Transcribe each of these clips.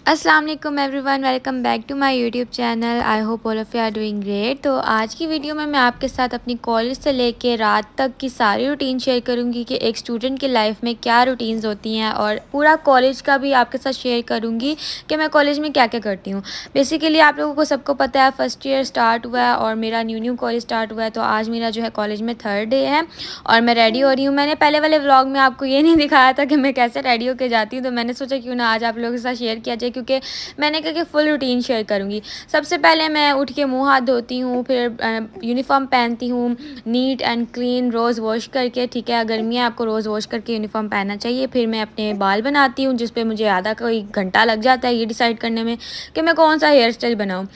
अस्सलाम वालेकुम everyone, welcome back to my YouTube channel. I hope all of you are doing great. तो आज की वीडियो में मैं आपके साथ अपनी कॉलेज से लेके रात तक की सारी रूटीन शेयर करूंगी कि एक स्टूडेंट की लाइफ में क्या रूटीन्स होती हैं, और पूरा कॉलेज का भी आपके साथ शेयर करूंगी कि मैं कॉलेज में क्या क्या करती हूँ। बेसिकली आप लोगों को सबको पता है फर्स्ट ईयर स्टार्ट हुआ है और मेरा न्यू कॉलेज स्टार्ट हुआ है। तो आज मेरा जो है कॉलेज में 3rd डे है और मैं रेडी हो रही हूँ। मैंने पहले वाले व्लॉग में आपको ये नहीं दिखाया था कि मैं कैसे रेडी होकर जाती हूँ, तो मैंने सोचा क्यों ना आज आप लोगों के साथ शेयर किया जाए, क्योंकि मैंने कहा कि फुल रूटीन शेयर करूँगी। सबसे पहले मैं उठ के मुंह हाथ धोती हूँ, फिर यूनिफॉर्म पहनती हूँ नीट एंड क्लीन, रोज़ वॉश करके। ठीक है, गर्मी है, आपको रोज़ वॉश करके यूनिफॉर्म पहनना चाहिए। फिर मैं अपने बाल बनाती हूँ, जिस पे मुझे आधा कोई घंटा लग जाता है ये डिसाइड करने में कि मैं कौन सा हेयर स्टाइल बनाऊँ।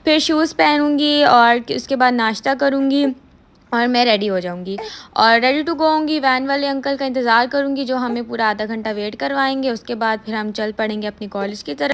फिर शूज़ पहनूँगी और उसके बाद नाश्ता करूँगी और मैं रेडी हो जाऊंगी और रेडी टू गो होंगी। वैन वाले अंकल का इंतज़ार करूंगी जो हमें पूरा आधा घंटा वेट करवाएंगे। उसके बाद फिर हम चल पड़ेंगे अपनी कॉलेज की तरफ।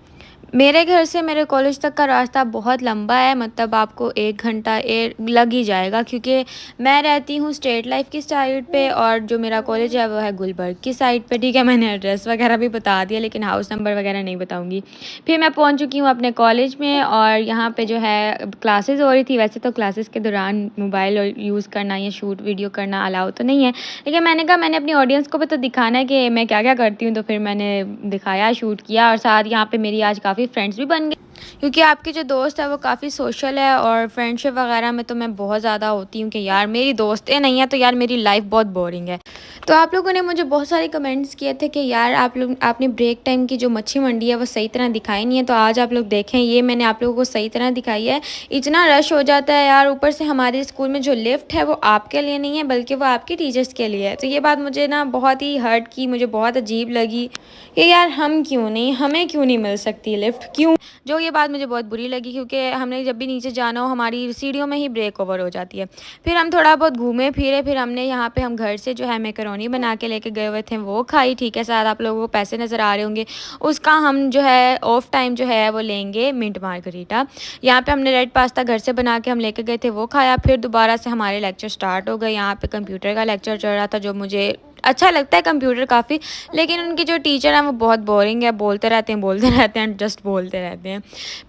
मेरे घर से मेरे कॉलेज तक का रास्ता बहुत लंबा है, मतलब आपको 1 घंटा लग ही जाएगा, क्योंकि मैं रहती हूँ स्टेट लाइफ की साइड पे और जो मेरा कॉलेज है वो है गुलबर्ग की साइड पे। ठीक है, मैंने एड्रेस वगैरह भी बता दिया लेकिन हाउस नंबर वगैरह नहीं बताऊँगी। फिर मैं पहुँच चुकी हूँ अपने कॉलेज में और यहाँ पे जो है क्लासेस हो रही थी। वैसे तो क्लासेस के दौरान मोबाइल यूज़ करना या शूट वीडियो करना अलाउ तो नहीं है, लेकिन मैंने कहा मैंने अपनी ऑडियंस को भी तो दिखाना है कि मैं क्या क्या करती हूँ। तो फिर मैंने दिखाया, शूट किया और साथ यहाँ पे मेरी आज काफ़ी फ्रेंड्स भी बन गए, क्योंकि आपके जो दोस्त है वो काफ़ी सोशल है और फ्रेंडशिप वगैरह में तो मैं बहुत ज़्यादा होती हूँ कि यार मेरी दोस्तें नहीं है तो यार मेरी लाइफ बहुत बोरिंग है। तो आप लोगों ने मुझे बहुत सारे कमेंट्स किए थे कि यार आपने ब्रेक टाइम की जो मच्छी मंडी है वो सही तरह दिखाई नहीं है। तो आज आप लोग देखें, ये मैंने आप लोगों को सही तरह दिखाई है। इतना रश हो जाता है यार, ऊपर से हमारे स्कूल में जो लिफ्ट है वो आपके लिए नहीं है बल्कि वो आपके टीचर्स के लिए है। तो ये बात मुझे ना बहुत ही हर्ट की, मुझे बहुत अजीब लगी कि यार हमें क्यों नहीं मिल सकती लिफ्ट, क्यों? जो ये बात मुझे बहुत बुरी लगी, क्योंकि हमने जब भी नीचे जाना हो हमारी सीढ़ियों में ही ब्रेक ओवर हो जाती है। फिर हम थोड़ा बहुत घूमे फिरे, फिर हमने यहाँ पे हम घर से जो है मैकरोनी बना के लेके गए हुए थे वो खाई। ठीक है, साथ आप लोगों को पैसे नज़र आ रहे होंगे। उसका हम जो है ऑफ टाइम जो है वो लेंगे मिंट मार्गरीटा। यहाँ पे हमने रेड पास्ता घर से बना के हम लेके गए थे, वो खाया। फिर दोबारा से हमारे लेक्चर स्टार्ट हो गए। यहाँ पे कंप्यूटर का लेक्चर चल रहा था, जो मुझे अच्छा लगता है कंप्यूटर काफ़ी, लेकिन उनके जो टीचर हैं वो बहुत बोरिंग है, बोलते रहते हैं जस्ट बोलते रहते हैं।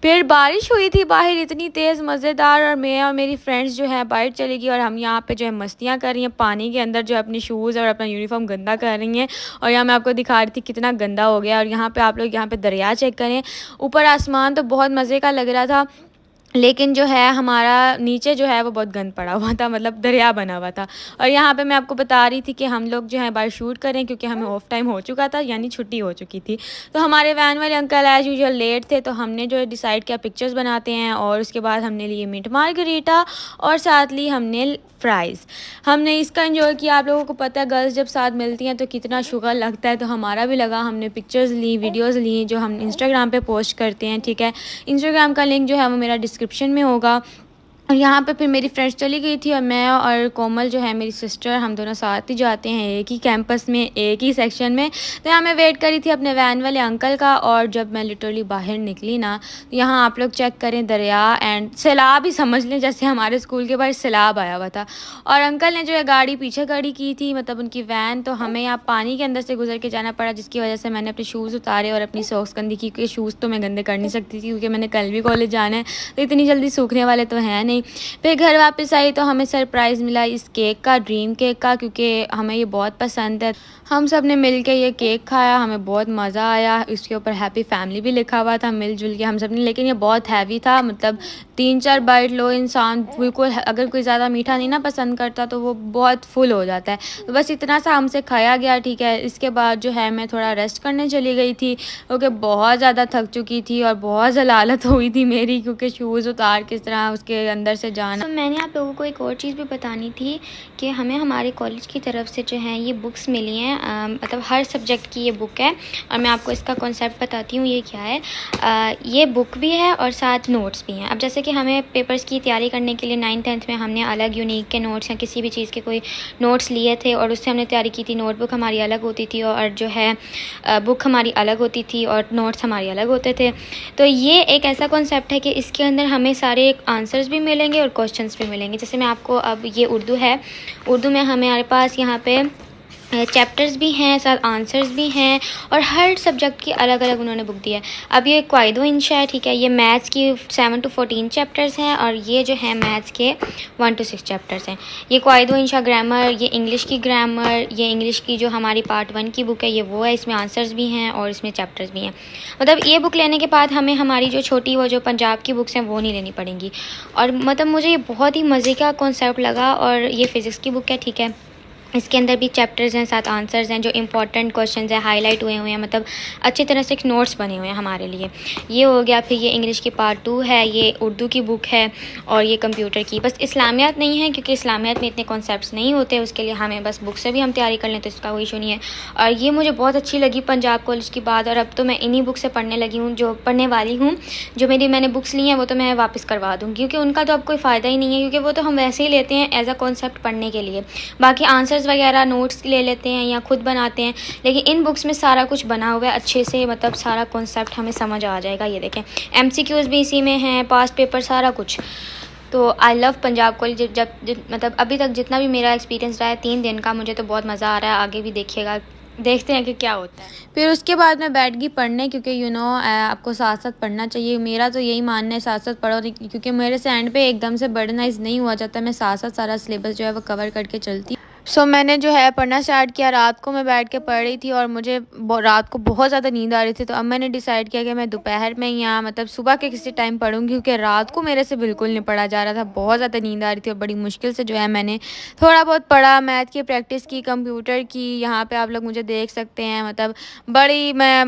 फिर बारिश हुई थी बाहर इतनी तेज़ मज़ेदार, और मैं और मेरी फ्रेंड्स जो है बाहर चली गई और हम यहाँ पे जो है मस्तियाँ कर रही हैं पानी के अंदर, जो अपनी शूज़ और अपना यूनिफॉर्म गंदा कर रही हैं। और यहाँ मैं आपको दिखा रही थी कितना गंदा हो गया। और यहाँ पर आप लोग यहाँ पर दरिया चेक करें, ऊपर आसमान तो बहुत मज़े का लग रहा था, लेकिन जो है हमारा नीचे जो है वो बहुत गंद पड़ा हुआ था, मतलब दरिया बना हुआ था। और यहाँ पे मैं आपको बता रही थी कि हम लोग जो है बाहर शूट करें क्योंकि हमें ऑफ टाइम हो चुका था, यानी छुट्टी हो चुकी थी। तो हमारे वैन वाले अंकल एज यूजुअल लेट थे, तो हमने जो है डिसाइड किया पिक्चर्स बनाते हैं। और उसके बाद हमने लिए मीट मार्गरीटा और साथ ली हमने फ्राइज़। हमने इसका एंजॉय किया। आप लोगों को पता है गर्ल्स जब साथ मिलती हैं तो कितना शुगर लगता है, तो हमारा भी लगा। हमने पिक्चर्स ली, वीडियोस ली, जो हम इंस्टाग्राम पे पोस्ट करते हैं। ठीक है, इंस्टाग्राम का लिंक जो है वो मेरा डिस्क्रिप्शन में होगा। और यहाँ पे फिर मेरी फ्रेंड्स चली गई थी और मैं और कोमल जो है मेरी सिस्टर, हम दोनों साथ ही जाते हैं एक ही कैंपस में, एक ही सेक्शन में। तो यहाँ मैं वेट करी थी अपने वैन वाले अंकल का, और जब मैं लिटरली बाहर निकली ना, तो यहाँ आप लोग चेक करें दरिया एंड सैलाब ही समझ लें, जैसे हमारे स्कूल के बाहर सैलाब आया हुआ था। और अंकल ने जो है गाड़ी पीछे खड़ी की थी, मतलब उनकी वैन, तो हमें यहाँ पानी के अंदर से गुजर के जाना पड़ा, जिसकी वजह से मैंने अपने शूज़ उतारे और अपनी सॉक्स गंदी की, क्योंकि शूज़ तो मैं गंदे कर नहीं सकती थी क्योंकि मैंने कल भी कॉलेज जाना है, तो इतनी जल्दी सूखने वाले तो हैं नहीं। फिर घर वापस आई तो हमें सरप्राइज़ मिला इस केक का, ड्रीम केक का, क्योंकि हमें ये बहुत पसंद है। हम सब ने मिल के ये केक खाया, हमें बहुत मज़ा आया। इसके ऊपर हैप्पी फैमिली भी लिखा हुआ था, मिलजुल के हम सब ने। लेकिन ये बहुत हैवी था, मतलब 3-4 बाइट लो इंसान बिल्कुल, अगर कोई ज़्यादा मीठा नहीं ना पसंद करता तो वो बहुत फुल हो जाता है। तो बस इतना सा हमसे खाया गया। ठीक है, इसके बाद जो है मैं थोड़ा रेस्ट करने चली गई थी, क्योंकि बहुत ज़्यादा थक चुकी थी और बहुत ज़लालत हुई थी मेरी, क्योंकि शूज़ उतार किस तरह उसके अंदर से जाना। तो मैंने आप लोगों को एक और चीज़ भी बतानी थी कि हमें हमारे कॉलेज की तरफ से जो है ये बुक्स मिली हैं, मतलब हर सब्जेक्ट की ये बुक है। और मैं आपको इसका कॉन्सेप्ट बताती हूँ ये क्या है। ये बुक भी है और साथ नोट्स भी हैं। अब जैसे कि हमें पेपर्स की तैयारी करने के लिए 9th 10th में हमने अलग यूनिक के नोट्स या किसी भी चीज़ के कोई नोट्स लिए थे और उससे हमने तैयारी की थी। नोटबुक हमारी अलग होती थी और जो है बुक हमारी अलग होती थी और नोट्स हमारे अलग होते थे। तो ये एक ऐसा कॉन्सेप्ट है कि इसके अंदर हमें सारे आंसर्स भी मिलेंगे और क्वेश्चंस भी मिलेंगे। जैसे मैं आपको, अब ये उर्दू है, उर्दू में हमारे पास यहाँ पे चैप्टर्स भी हैं, साथ आंसर्स भी हैं, और हर सब्जेक्ट की अलग अलग उन्होंने बुक दी है। अब ये क्वाइदो इंशा है, ठीक है, ये मैथ्स की 7 to 14 चैप्टर्स हैं, और ये जो है मैथ्स के 1 to 6 चैप्टर्स हैं। ये क्वाइदो इंशा ग्रामर, ये इंग्लिश की ग्रामर, ये इंग्लिश की जो हमारी पार्ट 1 की बुक है ये वो है, इसमें आंसर्स भी हैं और इसमें चैप्टर्स भी हैं। मतलब ये बुक लेने के बाद हमें हमारी जो छोटी वो जो पंजाब की बुक्स हैं वो नहीं लेनी पड़ेंगी। और मतलब मुझे ये बहुत ही मज़े का कॉन्सेप्ट लगा। और ये फ़िज़िक्स की बुक है, ठीक है, इसके अंदर भी चैप्टर्स हैं, साथ आंसर्स हैं, जो इंपॉर्टेंट क्वेश्चंस हैं हाईलाइट हुए हुए हैं, मतलब अच्छी तरह से नोट्स बने हुए हैं हमारे लिए। ये हो गया। फिर ये इंग्लिश की पार्ट 2 है, ये उर्दू की बुक है, और ये कंप्यूटर की। बस इस्लामियात नहीं है क्योंकि इस्लामियात में इतने कॉन्सेप्ट्स नहीं होते, उसके लिए हमें बस बुक से भी हम तैयारी कर लें तो इसका कोई इशू नहीं है। और ये मुझे बहुत अच्छी लगी पंजाब कॉलेज की बात। और अब तो मैं इन्हीं बुक से पढ़ने लगी हूँ, जो पढ़ने वाली हूँ। जो मैंने बुक्स ली हैं वो तो मैं वापस करवा दूँ, क्योंकि उनका तो अब कोई फ़ायदा ही नहीं है, क्योंकि वो तो हम वैसे ही लेते हैं एज अ कॉन्सेप्ट पढ़ने के लिए। बाकी आंसर्स वगैरह नोट्स ले लेते हैं या खुद बनाते हैं, लेकिन इन बुक्स में सारा कुछ बना हुआ है अच्छे से, मतलब सारा कॉन्सेप्ट हमें समझ आ जाएगा। ये देखें, MCQs भी इसी में हैं, पास्ट पेपर, सारा कुछ। तो आई लव पंजाब कॉलेज। मतलब अभी तक जितना भी मेरा एक्सपीरियंस रहा है 3 दिन का, मुझे तो बहुत मज़ा आ रहा है। आगे भी देखिएगा, देखते हैं कि क्या होता है। फिर उसके बाद मैं बैठ गई पढ़ने, क्योंकि आपको साथ साथ पढ़ना चाहिए। मेरा तो यही मानना है, साथ साथ पढ़ो, क्योंकि मेरे से एंड पे एकदम से बर्डनाइज नहीं हुआ जाता। मैं साथ साथ सारा सिलेबस जो है वो कवर करके चलती। मैंने जो है पढ़ना स्टार्ट किया। रात को मैं बैठ के पढ़ रही थी और मुझे रात को बहुत ज़्यादा नींद आ रही थी। तो अब मैंने डिसाइड किया कि मैं दोपहर में या मतलब सुबह के किसी टाइम पढ़ूंगी, क्योंकि रात को मेरे से बिल्कुल नहीं पढ़ा जा रहा था, बहुत ज़्यादा नींद आ रही थी। और बड़ी मुश्किल से जो है मैंने थोड़ा बहुत पढ़ा, मैथ की प्रैक्टिस की, कंप्यूटर की। यहाँ पे आप लोग मुझे देख सकते हैं, मतलब बड़ी मैं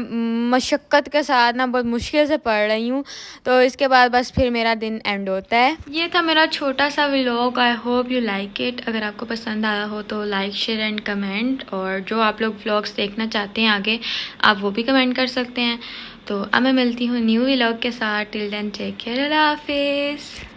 मशक्क़त के साथ ना बहुत मुश्किल से पढ़ रही हूँ। तो इसके बाद बस फिर मेरा दिन एंड होता है। ये था मेरा छोटा सा vlog. I hope you like it. अगर आपको पसंद आया हो तो लाइक, शेयर एंड कमेंट। और जो आप लोग व्लॉग्स देखना चाहते हैं आगे, आप वो भी कमेंट कर सकते हैं। तो अब मैं मिलती हूँ न्यू व्लॉग के साथ। टिल देन टेक केयर, अल्लाह हाफिज़।